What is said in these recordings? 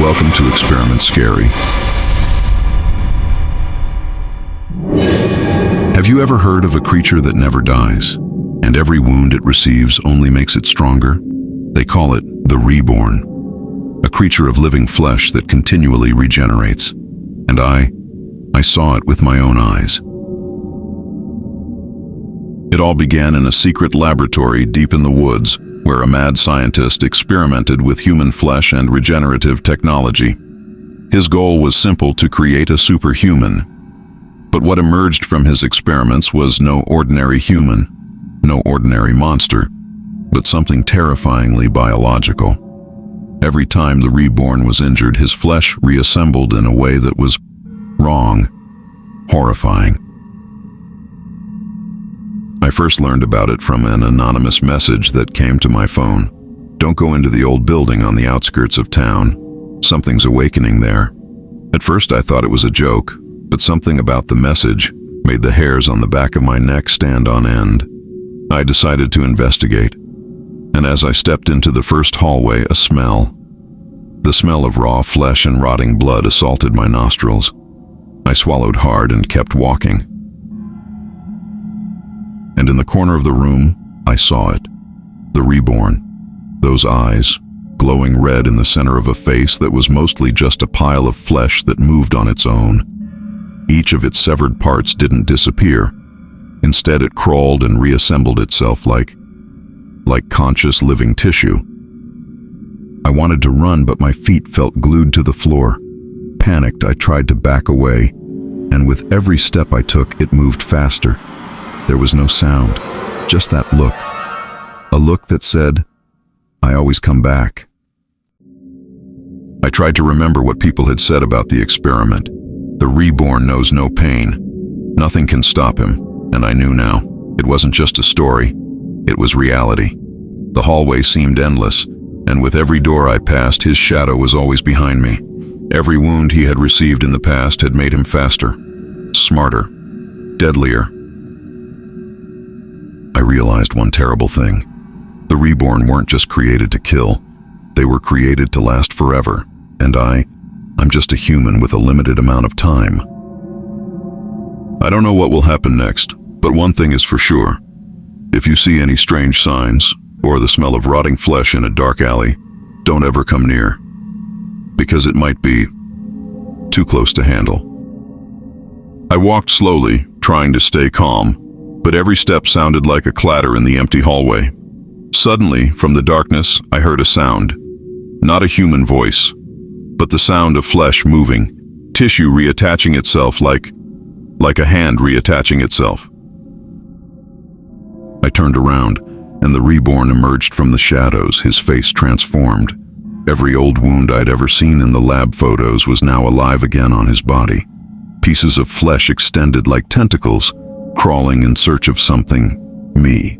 welcome to Experiment Scary. Have you ever heard of a creature that never dies, and every wound it receives only makes it stronger? They call it the Reborn, a creature of living flesh that continually regenerates. And I saw it with my own eyes. It all began in a secret laboratory deep in the woods, where a mad scientist experimented with human flesh and regenerative technology. His goal was simple: to create a superhuman. But what emerged from his experiments was no ordinary human, no ordinary monster, but something terrifyingly biological. Every time the Reborn was injured, his flesh reassembled in a way that was wrong, horrifying. I first learned about it from an anonymous message that came to my phone. "Don't go into the old building on the outskirts of town. Something's awakening there." At first I thought it was a joke, but something about the message made the hairs on the back of my neck stand on end. I decided to investigate, and as I stepped into the first hallway, the smell of raw flesh and rotting blood assaulted my nostrils. I swallowed hard and kept walking. And in the corner of the room, I saw it, the Reborn. Those eyes, glowing red in the center of a face that was mostly just a pile of flesh that moved on its own. Each of its severed parts didn't disappear. Instead, it crawled and reassembled itself like conscious living tissue. I wanted to run, but my feet felt glued to the floor. Panicked, I tried to back away, and with every step I took, it moved faster. There was no sound, just that look. A look that said, "I always come back." I tried to remember what people had said about the experiment. The Reborn knows no pain. Nothing can stop him, and I knew now. It wasn't just a story, it was reality. The hallway seemed endless, and with every door I passed, his shadow was always behind me. Every wound he had received in the past had made him faster, smarter, deadlier. I realized one terrible thing. The Reborn weren't just created to kill, they were created to last forever, and I'm just a human with a limited amount of time. I don't know what will happen next, but one thing is for sure. If you see any strange signs, or the smell of rotting flesh in a dark alley, don't ever come near, because it might be too close to handle. I walked slowly, trying to stay calm, but every step sounded like a clatter in the empty hallway. Suddenly, from the darkness, I heard a sound. Not a human voice, but the sound of flesh moving, tissue reattaching itself like a hand reattaching itself. I turned around, and the Reborn emerged from the shadows, his face transformed. Every old wound I'd ever seen in the lab photos was now alive again on his body. Pieces of flesh extended like tentacles, crawling in search of something, me.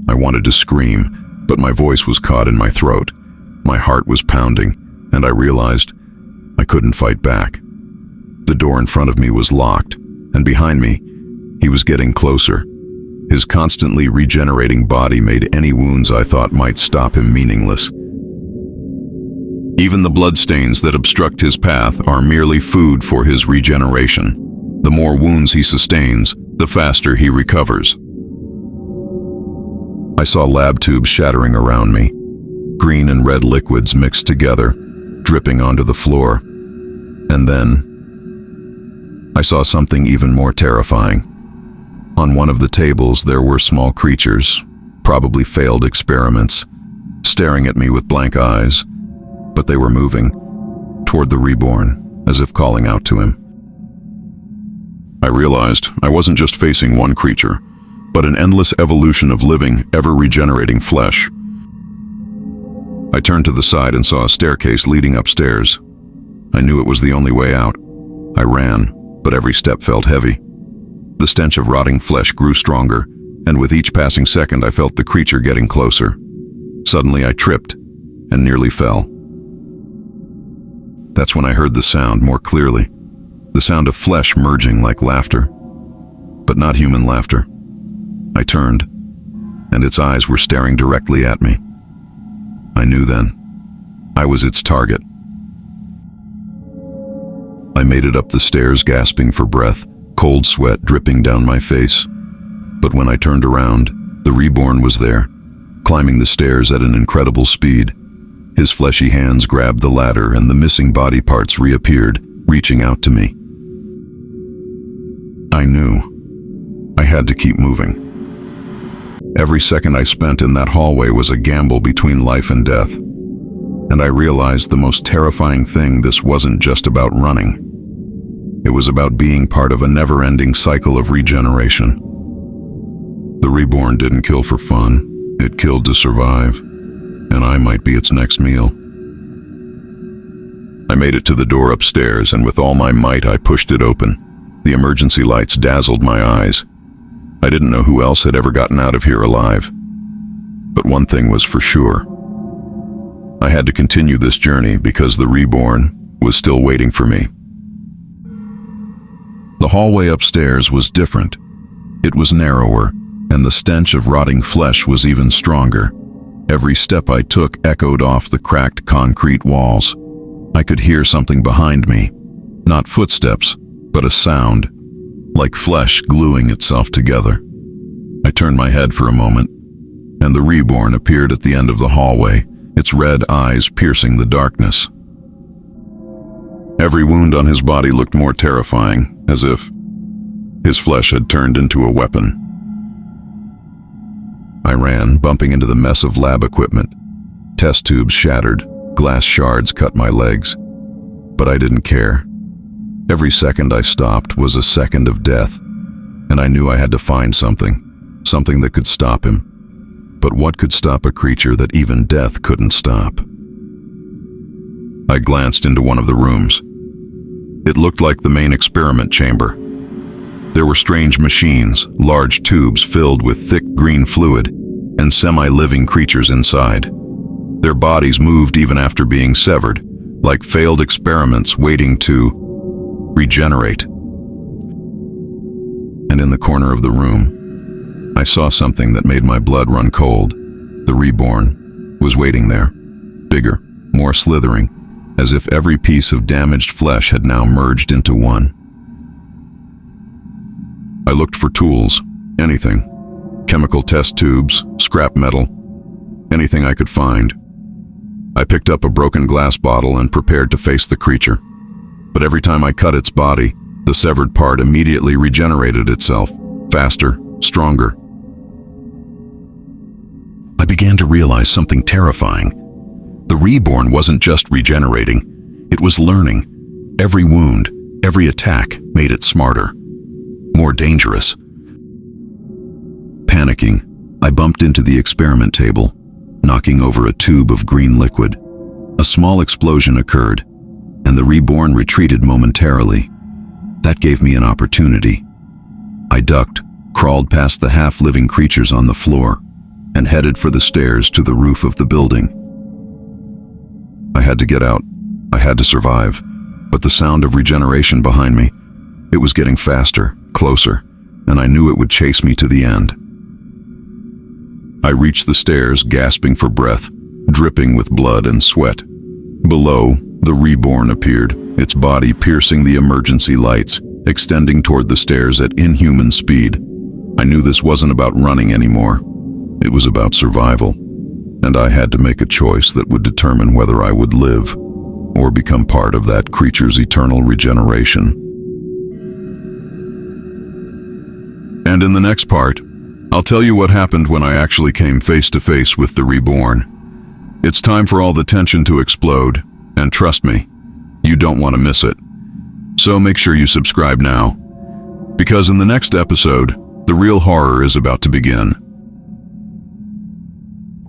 I wanted to scream, but my voice was caught in my throat. My heart was pounding, and I realized I couldn't fight back. The door in front of me was locked, and behind me, he was getting closer. His constantly regenerating body made any wounds I thought might stop him meaningless. Even the bloodstains that obstruct his path are merely food for his regeneration. The more wounds he sustains, the faster he recovers. I saw lab tubes shattering around me, green and red liquids mixed together, dripping onto the floor. And then I saw something even more terrifying. On one of the tables there were small creatures, probably failed experiments, staring at me with blank eyes, but they were moving toward the Reborn, as if calling out to him. I realized I wasn't just facing one creature, but an endless evolution of living, ever-regenerating flesh. I turned to the side and saw a staircase leading upstairs. I knew it was the only way out. I ran, but every step felt heavy. The stench of rotting flesh grew stronger, and with each passing second I felt the creature getting closer. Suddenly I tripped and nearly fell. That's when I heard the sound more clearly. The sound of flesh merging like laughter, but not human laughter. I turned, and its eyes were staring directly at me. I knew then. I was its target. I made it up the stairs, gasping for breath, cold sweat dripping down my face. But when I turned around, the Reborn was there, climbing the stairs at an incredible speed. His fleshy hands grabbed the ladder and the missing body parts reappeared, reaching out to me. I knew I had to keep moving. Every second I spent in that hallway was a gamble between life and death. And I realized the most terrifying thing: this wasn't just about running. It was about being part of a never-ending cycle of regeneration. The Reborn didn't kill for fun, it killed to survive, and I might be its next meal. I made it to the door upstairs, and with all my might I pushed it open. The emergency lights dazzled my eyes. I didn't know who else had ever gotten out of here alive. But one thing was for sure. I had to continue this journey because the Reborn was still waiting for me. The hallway upstairs was different. It was narrower, and the stench of rotting flesh was even stronger. Every step I took echoed off the cracked concrete walls. I could hear something behind me. Not footsteps, but a sound, like flesh gluing itself together. I turned my head for a moment, and the Reborn appeared at the end of the hallway, its red eyes piercing the darkness. Every wound on his body looked more terrifying, as if his flesh had turned into a weapon. I ran, bumping into the mess of lab equipment. Test tubes shattered, glass shards cut my legs. But I didn't care. Every second I stopped was a second of death, and I knew I had to find something that could stop him. But what could stop a creature that even death couldn't stop? I glanced into one of the rooms. It looked like the main experiment chamber. There were strange machines, large tubes filled with thick green fluid, and semi-living creatures inside. Their bodies moved even after being severed, like failed experiments waiting to regenerate. And in the corner of the room, I saw something that made my blood run cold. The Reborn was waiting there, bigger, more slithering, as if every piece of damaged flesh had now merged into one. I looked for tools, anything. Chemical test tubes, scrap metal, anything I could find. I picked up a broken glass bottle and prepared to face the creature. But every time I cut its body, the severed part immediately regenerated itself, faster, stronger. I began to realize something terrifying. The Reborn wasn't just regenerating, it was learning. Every wound, every attack made it smarter, more dangerous. Panicking, I bumped into the experiment table, knocking over a tube of green liquid. A small explosion occurred, and the Reborn retreated momentarily. That gave me an opportunity. I ducked, crawled past the half-living creatures on the floor, and headed for the stairs to the roof of the building. I had to get out. I had to survive. But the sound of regeneration behind me, it was getting faster, closer, and I knew it would chase me to the end. I reached the stairs, gasping for breath, dripping with blood and sweat. Below, the Reborn appeared, its body piercing the emergency lights, extending toward the stairs at inhuman speed. I knew this wasn't about running anymore. It was about survival, and I had to make a choice that would determine whether I would live or become part of that creature's eternal regeneration. And in the next part, I'll tell you what happened when I actually came face to face with the Reborn. It's time for all the tension to explode, and trust me, you don't want to miss it. So make sure you subscribe now, because in the next episode, the real horror is about to begin.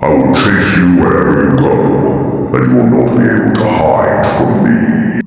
I will chase you wherever you go, and you will not be able to hide from me.